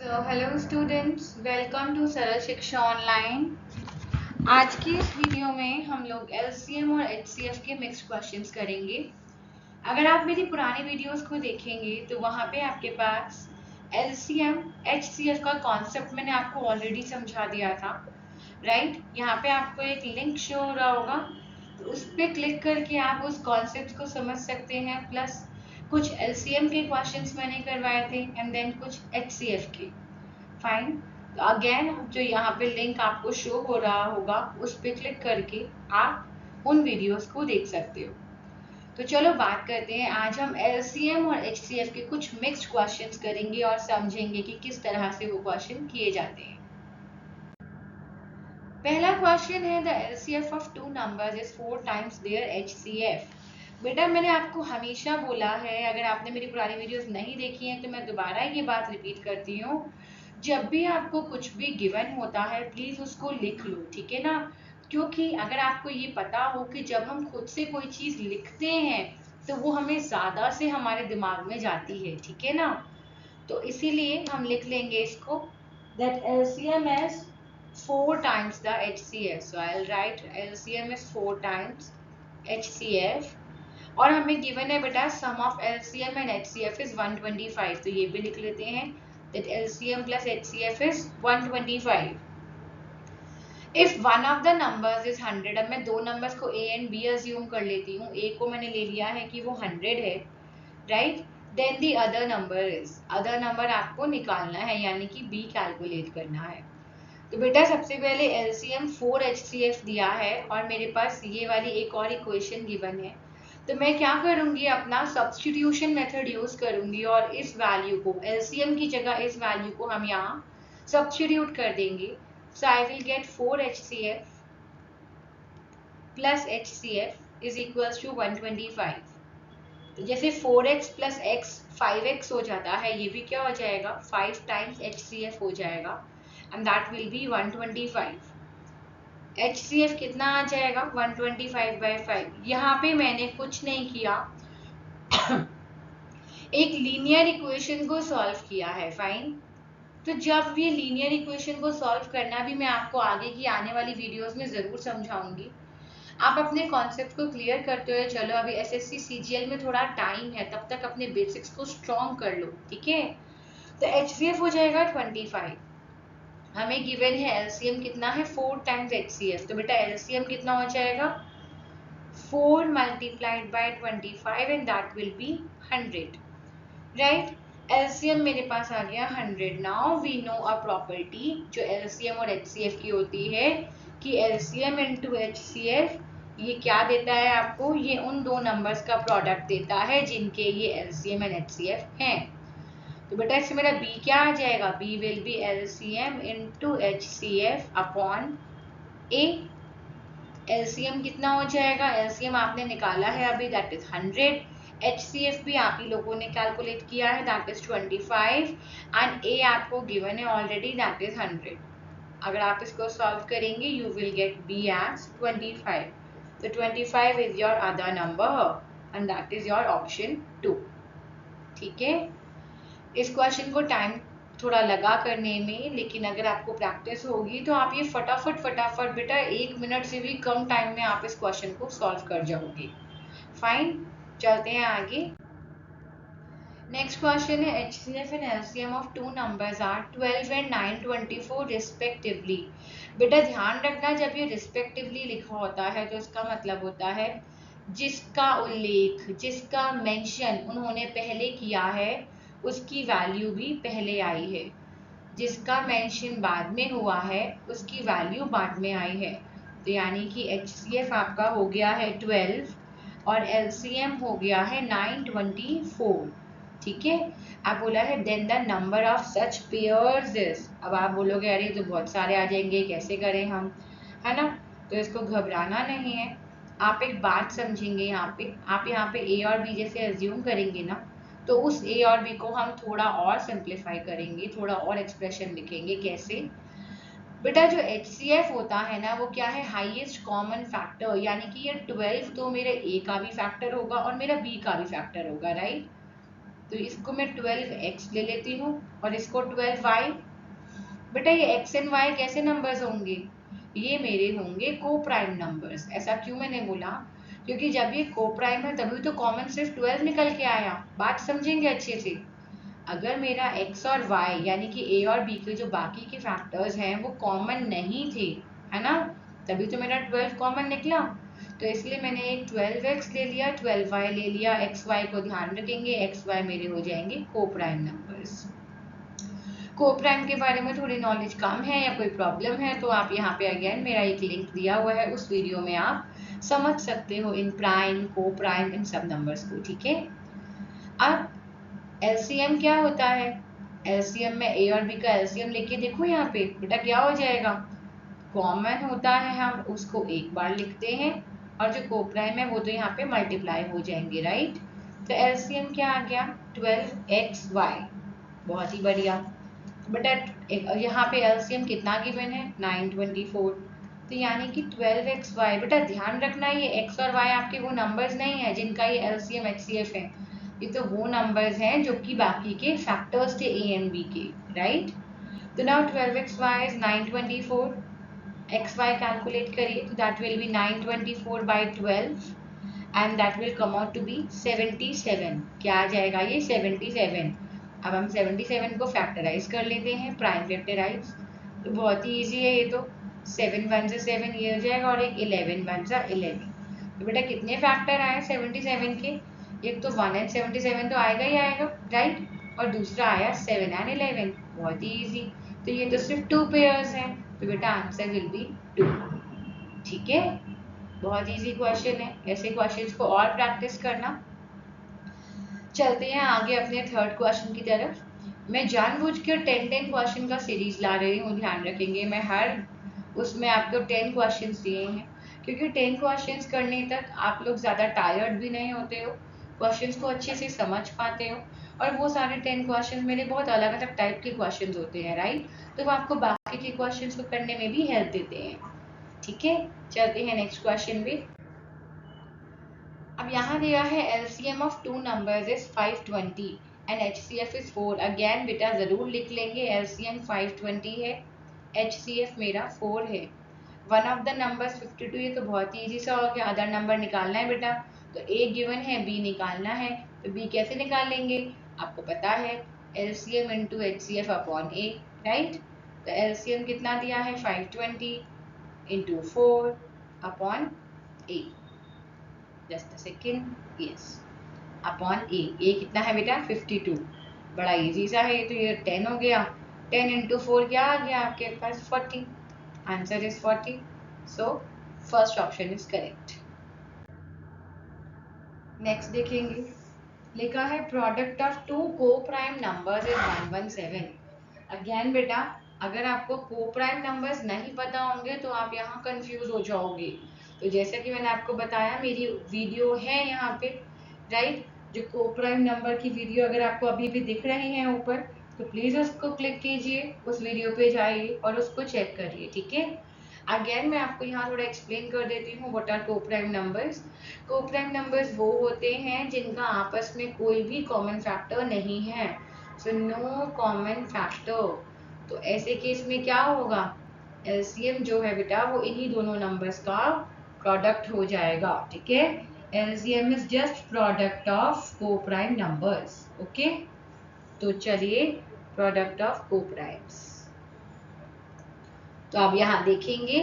Hello students, welcome to सरल शिक्षा online. आज की इस वीडियो में हम लोग एलसीएम और एचसीएफ के मिक्स्ड क्वेश्चंस करेंगे। अगर आप मेरी पुरानी वीडियोस को देखेंगे तो वहाँ पे आपके पास एलसीएम एचसीएफ का कॉन्सेप्ट मैंने आपको ऑलरेडी समझा दिया था, राइट। यहाँ पे आपको एक लिंक शो हो रहा होगा, तो उस पर क्लिक करके आप उस कॉन्सेप्ट को समझ सकते हैं। प्लस कुछ एलसीएम के क्वेश्चंस मैंने करवाए थे एंड देन कुछ एचसीएफ के। फाइन। तो अगेन जो यहाँ पे लिंक आपको शो हो रहा होगा उस पर क्लिक करके आप उन वीडियोस को देख सकते हो। तो चलो बात करते हैं। आज हम एलसीएम और एचसीएफ के कुछ मिक्स्ड क्वेश्चंस करेंगे और समझेंगे कि किस तरह से वो क्वेश्चन किए जाते हैं। पहला क्वेश्चन है, the LCF of two numbers is 4 times their HCF. बेटा मैंने आपको हमेशा बोला है, अगर आपने मेरी पुरानी वीडियोस नहीं देखी हैं तो मैं दोबारा ये बात रिपीट करती हूँ, जब भी आपको कुछ भी गिवन होता है प्लीज उसको लिख लो, ठीक है ना। क्योंकि अगर आपको ये पता हो कि जब हम खुद से कोई चीज लिखते हैं तो वो हमें ज्यादा से हमारे दिमाग में जाती है, ठीक है ना। तो इसीलिए हम लिख लेंगे इसको, that LCM is 4 times the HCF. So I'll write LCM is 4 times HCF. और हमें गिवन है बेटा sum of LCM and HCF is 125, तो ये भी लिख लेते हैं that LCM plus HCF is 125. If one of the numbers is 100, अब मैं दो नंबर्स को A एंड B अज्यूम कर लेती हूँ। A को मैंने ले लिया है कि वो 100 है, right. Then the other number is, other number आपको निकालना है यानी कि B कैलकुलेट करना है। तो बेटा सबसे पहले LCM 4 HCF दिया है और मेरे पास ये वाली एक और इक्वेशन गिवन है, तो मैं क्या करूंगी, अपना सब्स्टिट्यूशन मेथड यूज करूंगी और इस वैल्यू को LCM की जगह इस वैल्यू को हम यहाँ सब्स्टिट्यूट कर देंगे। So I will get 4 HCF plus HCF is equals to 125। तो जैसे 4x प्लस x 5x हो जाता है, ये भी क्या हो जाएगा 5 टाइम्स HCF हो जाएगा and that will B 125। HCF कितना आ जाएगा 125/5। यहाँ पे मैंने कुछ नहीं किया एक लीनियर इक्वेशन को सॉल्व किया है। फाइन। तो जब ये लीनियर इक्वेशन को सॉल्व करना भी मैं आपको आगे की आने वाली वीडियोस में जरूर समझाऊंगी। आप अपने कॉन्सेप्ट को क्लियर करते हुए चलो, अभी एसएससी सीजीएल में थोड़ा टाइम है, तब तक अपने बेसिक्स को स्ट्रॉन्ग कर लो, ठीक है। तो एचसीएफ हो जाएगा 25। हमें गिवन है एलसीएम कितना है 4 टाइम्स एचसीएफ, तो बेटा एलसीएम कितना हो जाएगा 4 multiplied by 25 and that will be 100, right. LCM मेरे पास आ गया 100। Now we know a property जो एलसीएम और एचसीएफ की होती है कि एलसीएम इनटू एचसीएफ ये क्या देता है आपको, ये उन दो नंबर्स का प्रोडक्ट देता है जिनके ये एलसीएम एंड एचसीएफ हैं। तो बेटा इससे मेरा बी क्या आ जाएगा, b will be LCM into HCF upon a. LCM कितना हो जाएगा, एलसीएम आपने निकाला है अभी, दैट इज 100। HCF भी आप ही लोगों ने कैलकुलेट किया है, दैट इज 25 एंड A आपको गिवन है ऑलरेडी, दैट इज 100। अगर आप इसको सॉल्व करेंगे you will gate B as 25। तो 25 is your other number and that is your option 2, ठीक है। इस क्वेश्चन को टाइम थोड़ा लगा करने में, लेकिन अगर आपको प्रैक्टिस होगी तो आप ये फटाफट बेटा 1 मिनट से भी कम टाइम में आप इस क्वेश्चन को सॉल्व कर जाओगे। फाइन, चलते हैं आगे। नेक्स्ट क्वेश्चन है HCF and LCM of two numbers are 12 and 924 respectively. बेटा ध्यान रखना, जब ये रिस्पेक्टिवली लिखा होता है तो इसका मतलब होता है जिसका उल्लेख, जिसका मेंशन उन्होंने पहले किया है उसकी वैल्यू भी पहले आई है, जिसका मेंशन बाद में हुआ है उसकी वैल्यू बाद में आई है। तो यानी कि HCF आपका हो गया है 12 और LCM हो गया है 924, ठीक है। आप बोला है then the number of such pairs is, अब आप बोलोगे अरे तो बहुत सारे आ जाएंगे कैसे करें हम, है ना। तो इसको घबराना नहीं है, आप एक बात समझेंगे यहाँ पे, आप यहाँ पे A और B जैसे अज्यूम करेंगे ना, तो उस A और B को हम थोड़ा और सिंप्लीफाई करेंगे, थोड़ा और एक्सप्रेशन लिखेंगे। कैसे बेटा, जो HCF होता है ना वो क्या है, हाईएस्ट कॉमन फैक्टर, यानी कि ये 12 तो मेरे A का भी फैक्टर होगा और मेरा B का भी फैक्टर होगा, राइट। तो इसको मैं 12x ले लेती हूँ और इसको 12y। बेटा ये x एंड y कैसे नंबर्स होंगे? ये मेरे होंगे को प्राइम नंबर्स। ऐसा क्यों मैंने बोला? क्योंकि जब ये को प्राइम है तभी तो कॉमन सिर्फ 12 निकल के आया। बात समझेंगे अच्छे से। अगर मेरा x और y यानी कि a और b के जो बाकी के फैक्टर्स हैं वो कॉमन नहीं थे, है ना, तभी तो मेरा 12 कॉमन निकला। तो इसलिए मैंने एक 12x ले लिया, 12y ले लिया। x y को ध्यान रखेंगे, x y मेरे हो जाएंगे को प्राइम नंबर्स। को प्राइम के बारे में थोड़ी नॉलेज कम है या कोई प्रॉब्लम है तो आप यहाँ पे अगेन मेरा एक लिंक दिया हुआ है, उस वीडियो में आप समझ सकते हो इन प्राइम, को प्राइम, इन सब नंबर्स को। ठीक है, अब एलसीएम क्या होता है? एलसीएम में ए और बी का एलसीएम लेके देखो यहाँ पे बेटा क्या हो जाएगा? कॉमन होता है, हम उसको एक बार लिखते हैं और जो को प्राइम है वो तो यहाँ पे मल्टीप्लाई हो जाएंगे, राइट। तो एलसीएम क्या आ गया? 12xy। बहुत ही बढ़िया बेटा। यहाँ पे एलसीएम कितना गिवन है? 924। तो यानी कि 12xy। बेटा ध्यान रखना ये x और y आपके वो नंबर्स नहीं है जिनका ये एलसीएम एचसीएफ है। ये तो वो नंबर्स हैं जो कि बाकी के फैक्टर्स थे ए एंड बी के, राइट। तो now 12xy is 924। xy calculate करिए तो that will be 924 by 12 and that will come out to be 77। क्या आ जाएगा ये? 77। अब हम 77 को फैक्टराइज कर लेते हैं, प्राइम फैक्टराइज। तो बहुत ही इजी है ये तो। 7 1 से 7 ये हो जाएगा और एक 11 1 से 11। तो बेटा कितने फैक्टर आए 77 के? एक तो 1 एंड 77 तो आएगा ही आएगा, राइट। और दूसरा आया 7 एंड 11। बहुत ही इजी। तो ये तो सिर्फ 2 पेयर्स हैं, तो बेटा आंसर विल बी 2। ठीक है, बहुत इजी क्वेश्चन है। ऐसे क्वेश्चंस को और प्रैक्टिस करना। चलते हैं आगे अपने थर्ड क्वेश्चन की तरफ। मैं जानबूझकर 10 क्वेश्चन का सीरीज ला रही हूँ, ध्यान रखेंगे। मैं हर उसमें आपको 10 क्वेश्चंस दिए हैं क्योंकि 10 क्वेश्चंस करने तक आप लोग ज़्यादा टायर्ड भी नहीं होते हो, क्वेश्चंस को अच्छे से समझ पाते हो। और वो सारे 10 क्वेश्चन मेरे बहुत अलग अलग टाइप के क्वेश्चन होते हैं, राइट। तो वो आपको बाकी के क्वेश्चन को करने में भी हेल्प देते हैं। ठीक है, चलते हैं नेक्स्ट क्वेश्चन पे। अब यहाँ दिया है LCM of two numbers is 520 and HCF is 4। Again बेटा जरूर लिख लेंगे, LCM 520 है, HCF मेरा 4 है। One of the numbers 52। ये तो बहुत ही इजी सा हो गया। अदर नंबर निकालना है बेटा, तो A गिवन है, B निकालना है। तो B कैसे निकालेंगे? आपको पता है LCM into HCF upon A, right. तो LCM कितना दिया है? 520 into 4 upon A। Just a second, yes, upon A कितना है बेटा? 52। बड़ा इजी सा है ये तो। ये 10 हो गया, 10 इंटू 4 क्या आ गया आपके पास? 40। Answer is 40। So first option is correct. Next देखेंगे, लिखा है प्रोडक्ट ऑफ टू को प्राइम नंबर्स इज 117। अगेन बेटा अगर आपको को प्राइम नंबर्स नहीं पता होंगे तो आप यहाँ कंफ्यूज हो जाओगे। तो जैसा कि मैंने आपको बताया मेरी वीडियो है यहाँ पे, राइट। जो को प्राइम नंबर की वीडियो अगर आपको अभी भी दिख रहे हैं ऊपर, तो प्लीज उसको क्लिक कीजिए, उस वीडियो पे जाइए और उसको चेक करिए। ठीक है, अगेन मैं आपको यहाँ थोड़ा एक्सप्लेन कर देती हूँ व्हाट आर को प्राइम नंबर्स। को प्राइम नंबर्स वो होते हैं जिनका आपस में कोई भी कॉमन फैक्टर नहीं है। So no common factor. तो ऐसे केस में क्या होगा? एलसीएम जो है बेटा वो इन्हीं दोनों नंबर्स का प्रोडक्ट हो जाएगा। ठीक है, LCM is just product of को प्राइम नंबर्स। ओके, तो चलिए प्रोडक्ट ऑफ को प्राइम्स। तो अब यहाँ देखेंगे,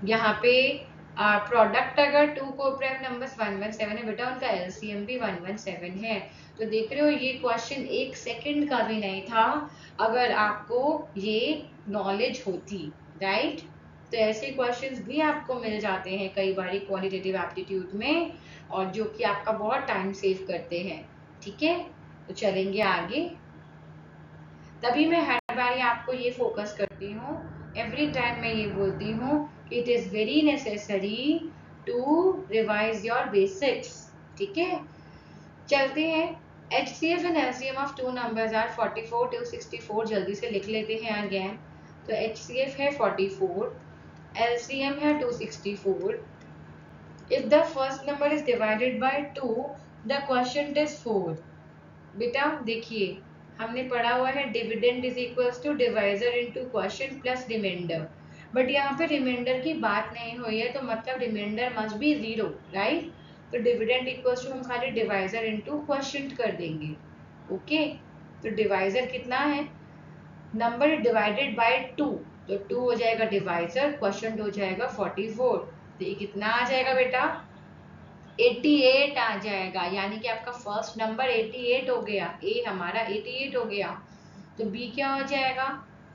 यहाँ पे प्रोडक्ट अगर टू को प्राइम नंबर्स 117 है बेटा, उनका एलसीएम भी 117 है। तो देख रहे हो ये क्वेश्चन एक सेकंड का भी नहीं था अगर आपको ये नॉलेज होती, राइट। तो ऐसे क्वेश्चंस भी आपको मिल जाते हैं कई बार क्वालिटेटिव एप्टीट्यूड में, और जो कि आपका बहुत टाइम सेव करते हैं। ठीक है, तो चलेंगे आगे। तभी मैं हर बार आपको ये फोकस करती हूँ, एवरी टाइम मैं ये बोलती हूँ, it is very necessary to revise your basics. ठीक है, चलते हैं। HCF and LCM of two numbers are 44 to 64। जल्दी से लिख लेते हैं अगेन। तो HCF है 44, LCM है 264। If the first number is divided by 2 the quotient is 4। बेटा देखिए हमने पढ़ा हुआ है dividend is equals to divisor into quotient plus remainder, but यहाँ पे रिमाइंडर की बात नहीं हुई है, तो मतलब रिमाइंडर मस्ट बी 0, राइट। तो डिविडेंड इक्वल्स टू हम खाली डिवाइजर इनटू क्वोशिएंट कर देंगे। ओके, तो डिवाइजर कितना है, नंबर डिवाइडेड बाय 2, तो 2 हो जाएगा डिवाइजर, क्वोशिएंट हो जाएगा 44, तो ये कितना आ जाएगा बेटा, 88 आ जाएगा, यानी कि आपका फर्स्ट नंबर 88 हो गया, ए हमारा 88 हो गया। तो बी क्या हो जाएगा,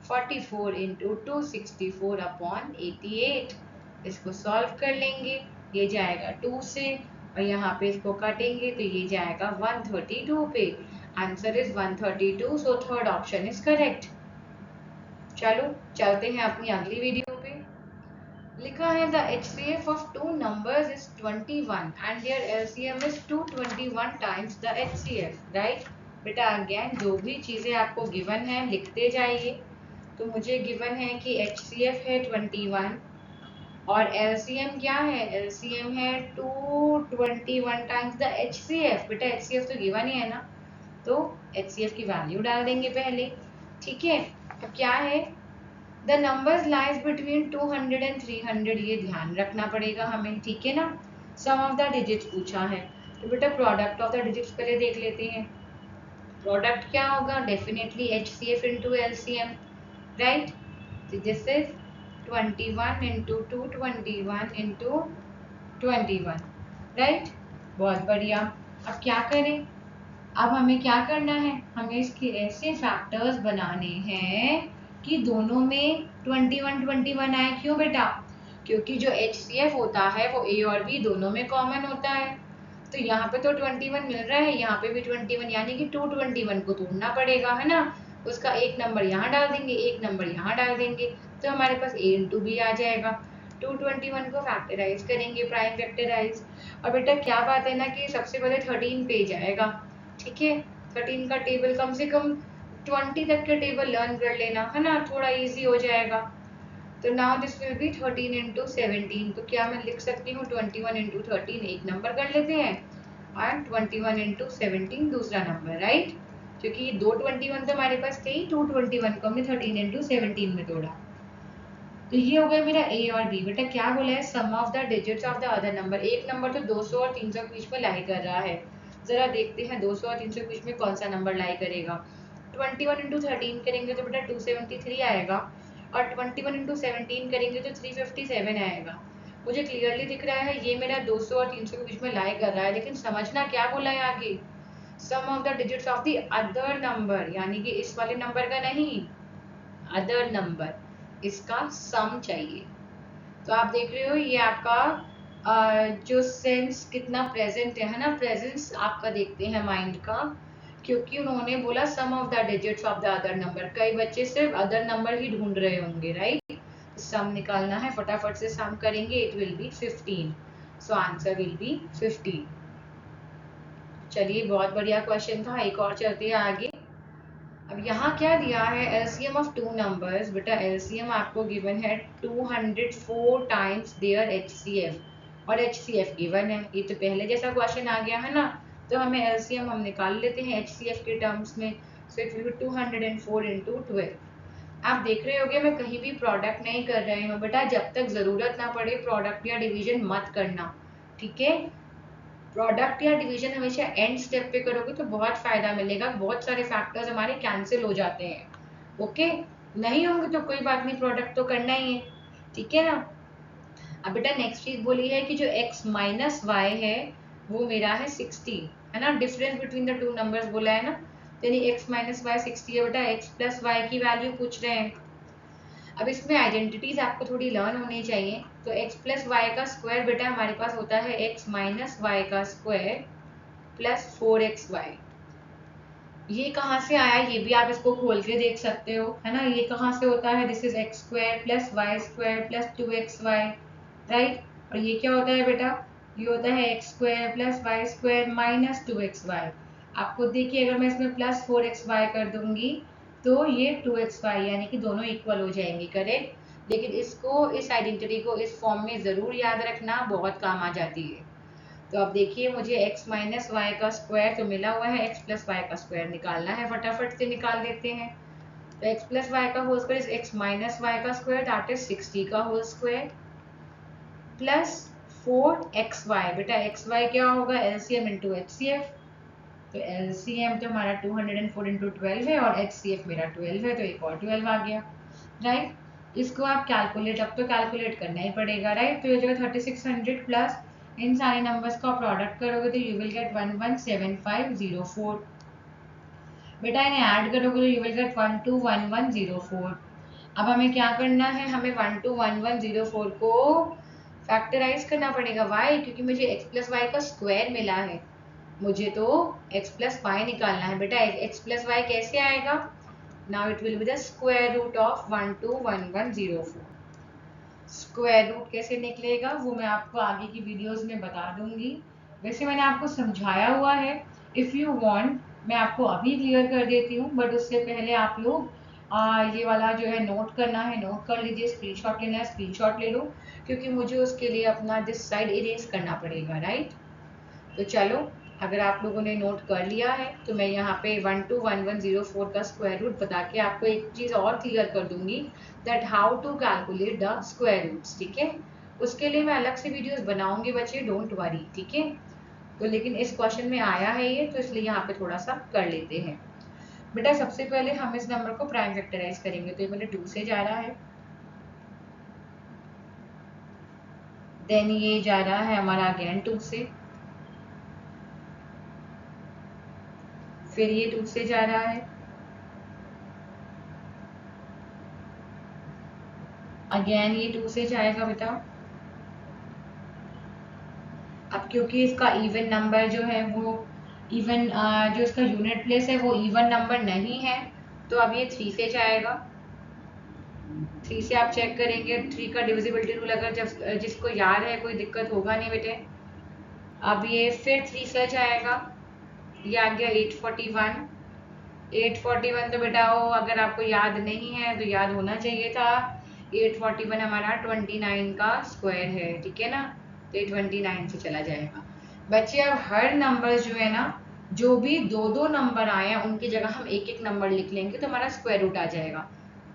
44 इंटू 264 अपॉन 88। इसको सॉल्व कर लेंगे, ये जाएगा 2 से, और यहाँ पे इसको काटेंगे तो ये जाएगा 132 पे। Answer is 132, so third option is correct. चलो चलते हैं अपनी अगली वीडियो पे। लिखा है the HCF of two numbers is 21 and their LCM is 221 times the HCF, right. बेटा अगेन जो भी चीजें आपको गिवन है लिखते जाइए। तो मुझे गिवन है कि HCF है 21 और LCM क्या है, LCM है 221 टाइम्स द HCF। बेटा HCF तो गिवन ही है ना, तो HCF की वैल्यू डाल देंगे पहले, ठीक है। अब क्या है, the numbers lies between 200 and 300, ये ध्यान रखना पड़ेगा हमें, ठीक है ना। सम ऑफ द डिजिट्स पूछा है, तो बेटा प्रोडक्ट ऑफ द डिजिट्स पहले देख लेते हैं। प्रोडक्ट क्या होगा, definitely HCF into LCM, right. तो this is 21 into 221 into 21, right. बहुत बढ़िया। अब क्या करें, अब हमें क्या करना है, हमें इसके ऐसे फैक्टर्स बनाने हैं कि दोनों में 21 आए। क्यों बेटा, क्योंकि जो HCF होता है वो A और B दोनों में कॉमन होता है। तो यहाँ पे तो 21 मिल रहा है, यहाँ पे भी 21, यानी कि 221 को तोड़ना पड़ेगा, है ना। उसका एक नंबर यहाँ डाल देंगे, एक नंबर यहाँ डाल देंगे, तो हमारे पास A इंटू बी आ जाएगा। 221 को फैक्टराइज करेंगे, प्राइम फैक्टराइज। और बेटा क्या बात है ना कि सबसे पहले 13 पे जाएगा, ठीक है। 13 का टेबल कम से कम 20 तक के टेबल लर्न कर लेना, है ना, थोड़ा इजी हो जाएगा। तो now this will be 13 into 17, तो क्या मैं लिख सकती हूँ 21 इंटू 13 एक नंबर कर लेते हैं, और 21 इंटू 17 दूसरा नंबर, राइट। क्योंकि दो 21 तो हमारे पास थे ही, 221 को हमने 13 इंटू 17 में तोड़ा। तो ये हो गया मेरा ए और बी। बेटा क्या बोला है, sum of the digits of the other number. एक नंबर तो 200 और 300 के बीच में लाई कर रहा है, जरा देखते हैं 200 और 300 के बीच में कौन सा नंबर लाई करेगा। 21 इंटू 13 करेंगे तो बेटा 273 आएगा, और 21 इंटू 17 करेंगे तो 357 आएगा। मुझे क्लियरली दिख रहा है ये मेरा 200 और 300 के बीच में लाई कर रहा है, लेकिन समझना क्या बोला है आगे, sum of the digits of the other number, यानी कि इस वाले नंबर का नहीं, अदर नंबर, इसका सम चाहिए। तो आप देख रहे हो ये आपका जो सेंस कितना प्रेजेंट है ना, प्रेजेंस आपका देखते हैं माइंड का, क्योंकि उन्होंने बोला sum of the digits of the other number. कई बच्चे सिर्फ अदर नंबर ही ढूंढ रहे होंगे, राइट। सम निकालना है, फटाफट से सम करेंगे, it will B 15, so answer will be 15। चलिए बहुत बढ़िया क्वेश्चन था, एक और चलते हैं आगे। अब यहाँ क्या दिया है, LCM ऑफ टू नंबर्स। बेटा LCM आपको गिवन है 204 टाइम्स देयर HCF, और HCF गिवन है, ये तो पहले जैसा क्वेश्चन आ गया है ना। तो हमें LCM हम निकाल लेते हैं HCF के टर्म्स में, so it will B 204 into 12। आप देख रहे होगे मैं कहीं भी प्रोडक्ट नहीं कर रही हूँ बेटा, जब तक जरूरत ना पड़े प्रोडक्ट या डिवीजन मत करना, ठीक है। प्रोडक्ट या डिवीजन हमेशा एंड स्टेप पे करोगे तो बहुत फायदा मिलेगा, बहुत सारे फैक्टर्स हमारे कैंसिल हो जाते हैं। ओके, नहीं होंगे तो कोई बात नहीं, प्रोडक्ट तो करना ही है, ठीक है ना। अब बेटा नेक्स्ट चीज बोली है कि जो x माइनस वाई है वो मेरा है 60, है ना। Difference between the two numbers बोला है ना, यानी x माइनस वाई 60 है। बेटा x प्लस वाई की वैल्यू पूछ रहे हैं। अब इसमें आइडेंटिटीज आपको थोड़ी लर्न होनी चाहिए। तो x प्लस वाई का स्क्वायर बेटा हमारे पास होता है x माइनस वाई का स्क्वायर प्लस 4xy। ये कहाँ से आया, ये भी आप इसको खोल के देख सकते हो, है ना। ये कहाँ से होता है, this is x square plus y square plus 2xy, right. और ये क्या होता है बेटा, ये होता है x square plus y square minus 2xy। आप खुद देखिए, अगर मैं इसमें प्लस 4xy कर दूंगी तो ये 2xy, यानी कि दोनों इक्वल हो जाएंगे, करेक्ट। लेकिन इसको, इस आइडेंटिटी को इस फॉर्म में जरूर याद रखना, बहुत काम आ जाती है। तो अब देखिए मुझे x माइनस वाई का स्क्वायर तो मिला हुआ है, x प्लस वाई का स्क्वायर निकालना है, फटाफट से निकाल देते हैं। तो x प्लस वाई का whole square is x minus y का स्क्वायर, दैट इज 60 का होल स्क्वायर प्लस 4xy। बेटा xy क्या होगा, एलसीएम इंटू एचसीएफ। तो एलसीएम तो हमारा 204 इंटू 12 है और एचसीएफ मेरा 12 है, तो एक और 12 आ गया, राइट। इसको आप कैलकुलेट, अब तो कैलकुलेट करना ही पड़ेगा, राइट। तो ये जो 3600 प्लस इन सारे नंबर्स का प्रोडक्ट करोगे तो यू विल गेट 117504। बेटा इन्हें ऐड करोगे तो यू विल गेट 121104। अब हमें क्या करना है, हमें 121104 को फैक्टराइज करना पड़ेगा, वाई, क्योंकि मुझे x प्लस वाई का स्क्वायर मिला है, मुझे तो x प्लस वाई निकालना है। बेटा x प्लस वाई कैसे आएगा, now it will be the square root of 121104। Square root कैसे निकलेगा वो मैं आपको आगे की वीडियोस में बता दूंगी, वैसे मैंने आपको समझाया हुआ है। इफ़ यू वांट मैं आपको अभी क्लियर कर देती हूँ, बट उससे पहले आप लोग ये वाला जो है नोट करना है, नोट कर लीजिए, स्क्रीनशॉट लेना है स्क्रीनशॉट ले लो, क्योंकि मुझे उसके लिए अपना दिस साइड इरेज करना पड़ेगा, राइट। तो चलो, अगर आप लोगों ने नोट कर लिया है तो मैं यहाँ पे 121104 का स्क्वायर रूट बता के आपको एक चीज़ और क्लियर कर दूंगी, that how to calculate the square roots, ठीक है। उसके लिए मैं अलग से वीडियोस बनाऊंगी बच्चे, डोंट वरी, ठीक है। तो लेकिन इस क्वेश्चन में आया है ये, तो इसलिए यहाँ पे थोड़ा सा कर लेते हैं। बेटा सबसे पहले हम इस नंबर को प्राइम फैक्टराइज करेंगे, तो ये मेरे 2 से जा रहा है, देन ये जा रहा है हमारा अगेन 2 से, फिर ये 2 से जा रहा है, अगेन ये 2 से जाएगा बेटा। अब क्योंकि इसका इवन नंबर जो है वो इवन जो इसका यूनिट प्लेस है वो इवन नंबर नहीं है, तो अब ये 3 से जाएगा। 3 से आप चेक करेंगे, 3 का डिविजिबिलिटी रूल अगर जब जिसको याद है कोई दिक्कत होगा नहीं बेटे। अब ये फिर 3 से जाएगा, ये आ गया 841। 841 तो बेटा वो अगर आपको याद नहीं है तो याद होना चाहिए था, 841 हमारा 29 का स्क्वायर है, ठीक है ना। तो ये 29 से चला जाएगा। बच्चे अब हर नंबर जो है ना, जो भी दो दो नंबर आए हैं उनकी जगह हम एक एक नंबर लिख लेंगे तो हमारा स्क्वायर रूट आ जाएगा।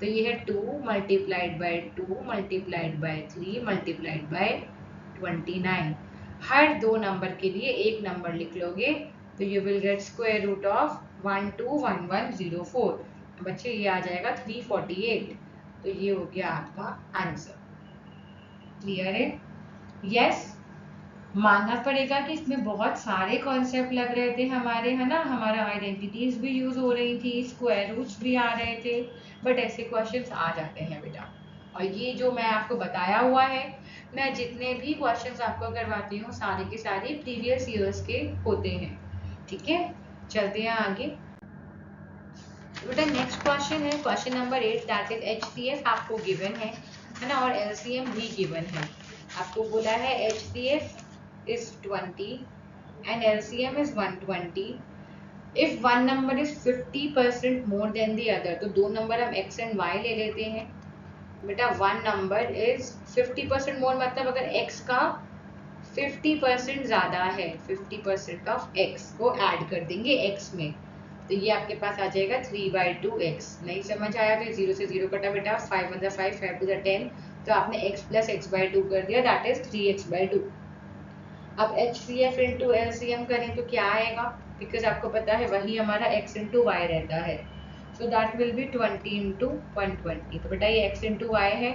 तो ये है 2 multiplied by 2 multiplied by 3 multiplied by 29। हर दो नंबर के लिए एक नंबर लिख लोगे तो you will get square root of 121104। बच्चे ये आ जाएगा 348। तो ये हो गया आपका आंसर। क्लियर है? यस। मानना पड़ेगा कि इसमें बहुत सारे कॉन्सेप्ट लग रहे थे हमारे, है ना, हमारा आइडेंटिटीज भी यूज हो रही थी, स्क्वायर रूट्स भी आ रहे थे, बट ऐसे क्वेश्चंस आ जाते हैं बेटा। और ये जो मैं आपको बताया हुआ है, मैं जितने भी क्वेश्चंस आपको करवाती हूँ सारे के सारे प्रीवियस ईयर्स के होते हैं, ठीक है। चलते हैं आगे। बेटा नेक्स्ट क्वेश्चन है question number 8, that is HCF आपको गिवन है ना, और एलसीएम भी गिवन है। आपको बोला है HCF is 20 and LCM is 120. If one number is 50% more than the other, तो दो नंबर हम x and y ले लेते हैं। बेटा one number is 50% more मतलब अगर x का 50% ज़्यादा है, 50% ऑफ x को ऐड कर देंगे x में, तो ये आपके पास आ जाएगा 3/2x। नहीं समझ आया तो 0 से 0 कटा बेटा, 5 1 5 5 2 10, तो आपने x प्लस x/2 कर दिया, दैट इज 3x/2। अब HCF इंटू LCM करें तो क्या आएगा, बिकॉज आपको पता है वही हमारा x इंटू वाई रहता है, so that will B 20 into 120। तो बेटा ये x इंटू वाई है,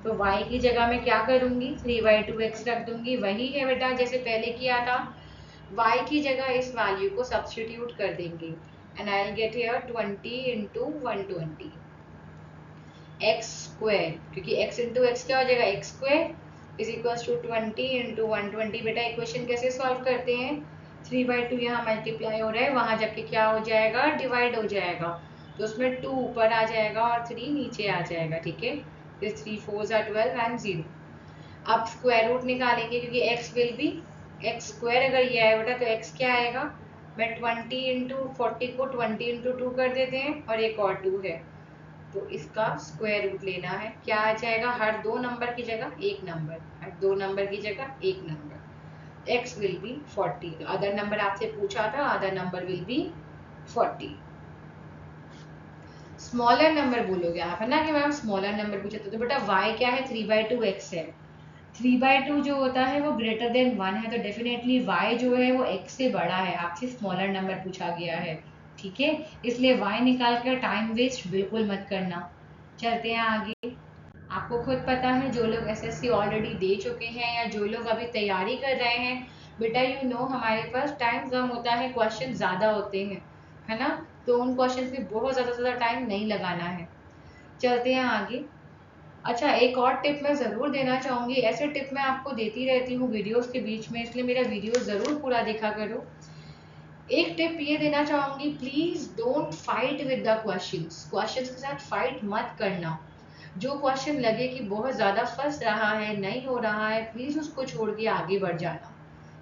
तो y की जगह मैं क्या करूंगी, 3/2x रख दूंगी, वही है बेटा जैसे पहले किया था। y की जगह इस वैल्यू को सब्स्टिट्यूट कर देंगे and I will get here 20 into 120 x square, क्योंकि x इंटू एक्स क्या हो जाएगा, x square is equals to 20 into 120। बेटा इक्वेशन कैसे सॉल्व करते हैं, 3/2 यहाँ मल्टीप्लाई हो रहा है, वहां जाके क्या हो जाएगा, डिवाइड हो जाएगा, तो उसमें 2 ऊपर आ जाएगा और 3 नीचे आ जाएगा, ठीक है। फिर 3 4 12 एंड 0। अब स्क्वायर रूट निकालेंगे क्योंकि x will be x square, अगर ये आया बेटा तो x क्या आएगा, मैं 20 इंटू 40 को 20 इंटू 2 कर देते हैं और एक और 2 है, तो इसका स्क्वायर रूट लेना है, क्या आ जाएगा, हर दो नंबर की जगह एक नंबर, हर दो नंबर की जगह एक नंबर, x will be 40. तो अदर नंबर आपसे पूछा था, other number will be 40. Smaller number बोलोगे आप, है ना कि मैम स्मॉलर नंबर पूछा था, तो बेटा y क्या है, 3/2x है. 3/2 जो होता है वो ग्रेटर देन 1 है, तो डेफिनेटली y जो है वो x से बड़ा है, आपसे स्मॉलर नंबर पूछा गया है. ठीक है, इसलिए y निकाल कर टाइम वेस्ट बिल्कुल मत करना. चलते हैं आगे. आपको खुद पता है, जो लोग एसएससी ऑलरेडी दे चुके हैं या जो लोग अभी तैयारी कर रहे हैं, बेटा यू नो हमारे पास टाइम कम होता है, क्वेश्चन ज़्यादा होते हैं, है ना. तो उन क्वेश्चन में बहुत ज़्यादा टाइम नहीं लगाना है. चलते हैं आगे. अच्छा, एक और टिप मैं ज़रूर देना चाहूँगी. ऐसे टिप मैं आपको देती रहती हूँ वीडियोस के बीच में, इसलिए मेरा वीडियो ज़रूर पूरा देखा करो. एक टिप ये देना चाहूँगी, please don't fight with the questions. Questions के साथ फाइट मत करना. जो क्वेश्चन लगे कि बहुत ज़्यादा फंस रहा है, नहीं हो रहा है, प्लीज़ उसको छोड़ के आगे बढ़ जाना.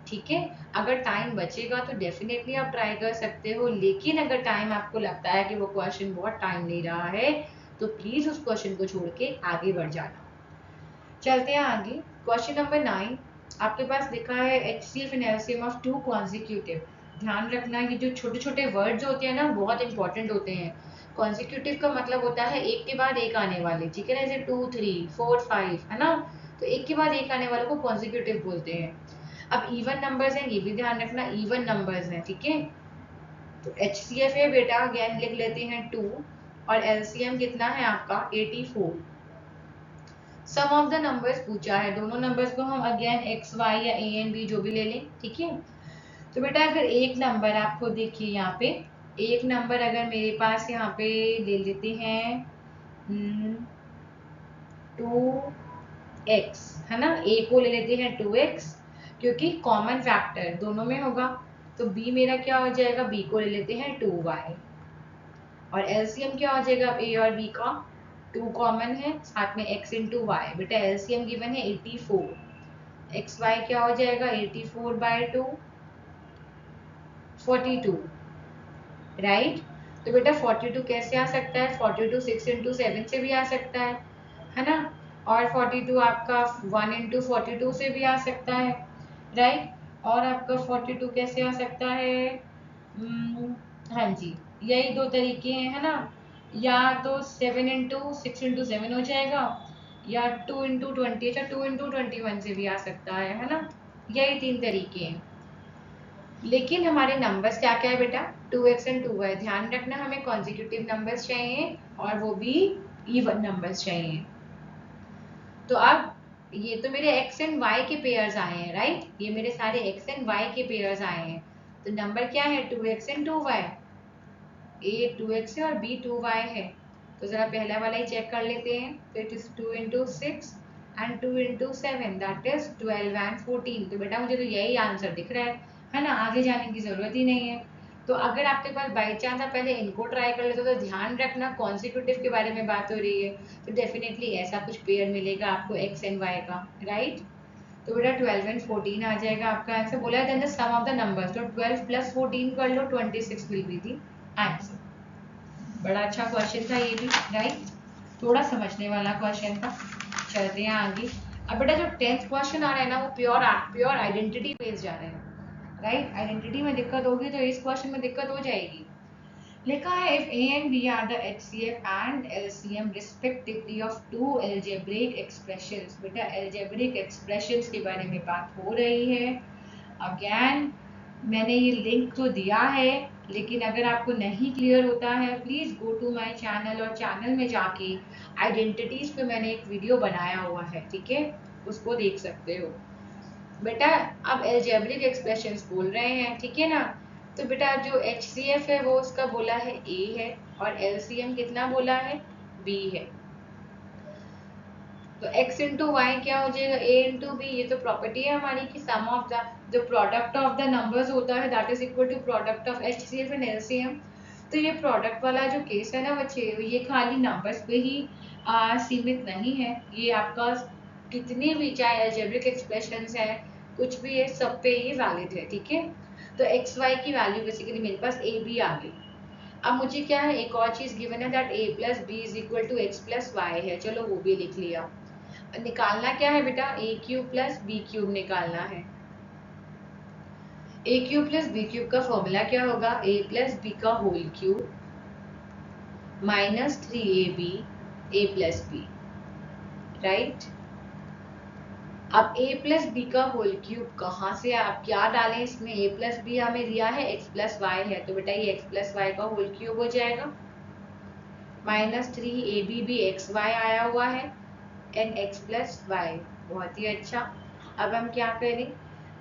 ठीक है, अगर टाइम बचेगा तो डेफिनेटली आप ट्राई कर सकते हो, लेकिन अगर टाइम आपको लगता है कि वो क्वेश्चन बहुत टाइम ले रहा है, तो प्लीज़ उस क्वेश्चन को छोड़ के आगे बढ़ जाना. चलते हैं आगे. क्वेश्चन नंबर 9 आपके पास लिखा है HCF and LCM of 2 consecutive. ध्यान रखना, ये जो छोटे छोटे वर्ड्स होते हैं ना, बहुत इंपॉर्टेंट होते हैं. कॉन्जिक्यूटिव का मतलब होता है एक के बाद एक आने वाले, ठीक है ना, जैसे 2 3 4 5, है ना. तो एक के बाद एक आने वालों को कॉन्जिक्यूटिव बोलते हैं. अब इवन नंबर्स हैं, ये भी ध्यान रखना, इवन नंबर्स हैं, ठीक है. तो HCF है बेटा, अगेन लिख लेते हैं 2, और LCM कितना है आपका 84. सम ऑफ द नंबर्स पूछा है, दोनों नंबर्स को हम अगेन एक्स वाई या ए एंड बी जो भी ले लें, ठीक है. तो बेटा अगर एक नंबर आपको देखिए यहाँ पे, एक नंबर अगर मेरे पास यहाँ पे ले लेते हैं 2x, है ना, ए को ले लेते हैं 2x, क्योंकि कॉमन फैक्टर दोनों में होगा. तो b मेरा क्या हो जाएगा, b को ले लेते हैं 2y, और एलसीएम क्या हो जाएगा ए और बी का, 2 कॉमन है, साथ में x इंटू वाई. बेटा एलसीएम गिवन है 84, एक्स वाई क्या हो जाएगा 84/2, 42, राइट. तो बेटा 42 कैसे आ सकता है, 42 6 इंटू 7 से भी आ सकता है ना. और 42 आपका 1 इंटू 42 से भी आ सकता है, राइट. और आपका 42 कैसे आ सकता है, हाँ जी, यही दो तरीके हैं, है ना. या तो 7 इंटू 6 इंटू 7 हो जाएगा, या 2 इंटू 20, अच्छा 2 इंटू 21 से भी आ सकता है ना. यही 3 तरीके हैं. लेकिन हमारे नंबर्स क्या क्या है बेटा, 2x एंड 2y. ध्यान रखना, हमें कॉन्जिक्यूटिव नंबर्स चाहिए और वो भी इवन नंबर्स चाहिए. तो अब ये तो मेरे x एंड y के पेयर्स आए हैं, राइट. ये मेरे सारे x एंड y के पेयर्स आए हैं. तो नंबर क्या है, 2x and 2y. a 2x है और b 2y है. तो जरा पहला वाला ही चेक कर लेते हैं. तो it is 2 into 6 and 2 into 7, that is 12 and 14. तो बेटा मुझे तो यही आंसर दिख रहा है ना, आगे जाने की जरूरत ही नहीं है. तो अगर आपके पास बाई चांस आप पहले इनको ट्राई कर लेते हो, तो ध्यान रखना कॉन्सिक्यूटिव के बारे में बात हो रही है, तो डेफिनेटली ऐसा कुछ पेयर मिलेगा आपको x एंड y का, राइट. तो बेटा 12 एंड 14 आ जाएगा आपका आंसर. बोला है then the sum of the numbers, तो 12 प्लस 14 कर लो, 26 विल बी द आंसर. बड़ा अच्छा क्वेश्चन था ये भी, राइट. थोड़ा समझने वाला क्वेश्चन था. चलते हैं आगे. अब बेटा जो 10th क्वेश्चन आ रहा है ना, वो प्योर आइडेंटिटी बेस्ड जा रहे हैं, राइट. आइडेंटिटी में दिक्कत होगी तो इस क्वेश्चन में दिक्कत हो जाएगी. लिखा है if a and b are the HCF and LCM respectively of two algebraic expressions. बेटा algebraic expressions के बारे में बात हो रही है. अगेन मैंने ये लिंक तो दिया है, लेकिन अगर आपको नहीं क्लियर होता है, please go to my channel, और चैनल में जाके आइडेंटिटीज़ पे मैंने एक वीडियो बनाया हुआ है, ठीक है, उसको देख सकते हो. बेटा अब एल्जेब्रिक एक्सप्रेशंस बोल रहे हैं, ठीक है ना. तो बेटा जो HCF है वो उसका बोला है A है, और LCM कितना बोला है, B है. तो x इंटू वाई क्या हो जाएगा, A इंटू बी. ये तो प्रॉपर्टी है हमारी कि सम ऑफ द जो प्रोडक्ट ऑफ द नंबर्स होता है that is equal to product of HCF and LCM. तो ये प्रोडक्ट वाला जो केस है ना बच्चे, ये खाली नंबर्स पे ही सीमित नहीं है. ये आपका कितने भी चाहे एल्जेब्रिक एक्सप्रेशंस है, कुछ भी है, सब पे ये वैलिड है, ठीक है. तो एक्स वाई की वैल्यू बेसिकली मेरे पास ए बी आ गई. अब मुझे क्या है, एक और चीज गिवन है that a plus b is equal to x plus y है. चलो वो भी लिख लिया. निकालना क्या है बेटा, a cube plus b cube निकालना है. A cube plus b cube का फॉर्मूला क्या होगा? ए प्लस बी का whole cube minus 3ab a plus b, right. अब a प्लस बी का होल क्यूब कहाँ से, आप क्या डालें इसमें? a प्लस बी हमें दिया है x प्लस वाई है, तो बेटा ये x प्लस वाई का होल क्यूब हो जाएगा। माइनस 3ab भी एक्स वाई आया हुआ है एंड x प्लस वाई, बहुत ही अच्छा। अब हम क्या करें?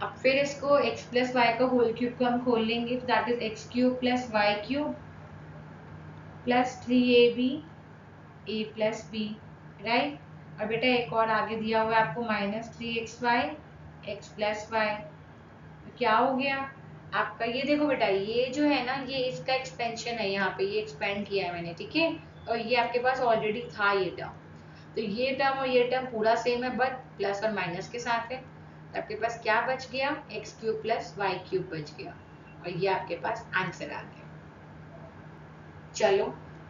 अब फिर इसको x प्लस वाई का होल क्यूब को हम खोल लेंगे, तो that is x cube plus y cube plus 3ab a plus b, right. और बेटा एक और आगे दिया हुआ है आपको minus 3xy x plus Y, तो क्या हो गया आपका? ये देखो बेटा, ये जो है ना, ये इसका एक्सपेंशन है, यहाँ पे ये एक्सपेंड किया है मैंने, ठीक है। और ये आपके पास ऑलरेडी था ये टर्म, तो ये टर्म और ये टर्म पूरा सेम है, बट प्लस और माइनस के साथ है। तो आपके पास क्या बच गया? X cube plus y cube बच गया, और ये आपके पास आंसर आ गया। चलो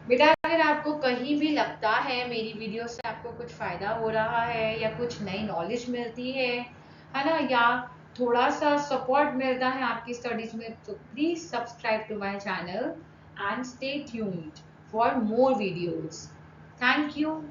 बेटा, अगर आपको कहीं भी लगता है मेरी वीडियो से आपको कुछ फायदा हो रहा है या कुछ नई नॉलेज मिलती है ना, या थोड़ा सा सपोर्ट मिलता है आपकी स्टडीज में, तो please subscribe to my channel and stay tuned for more videos. Thank you.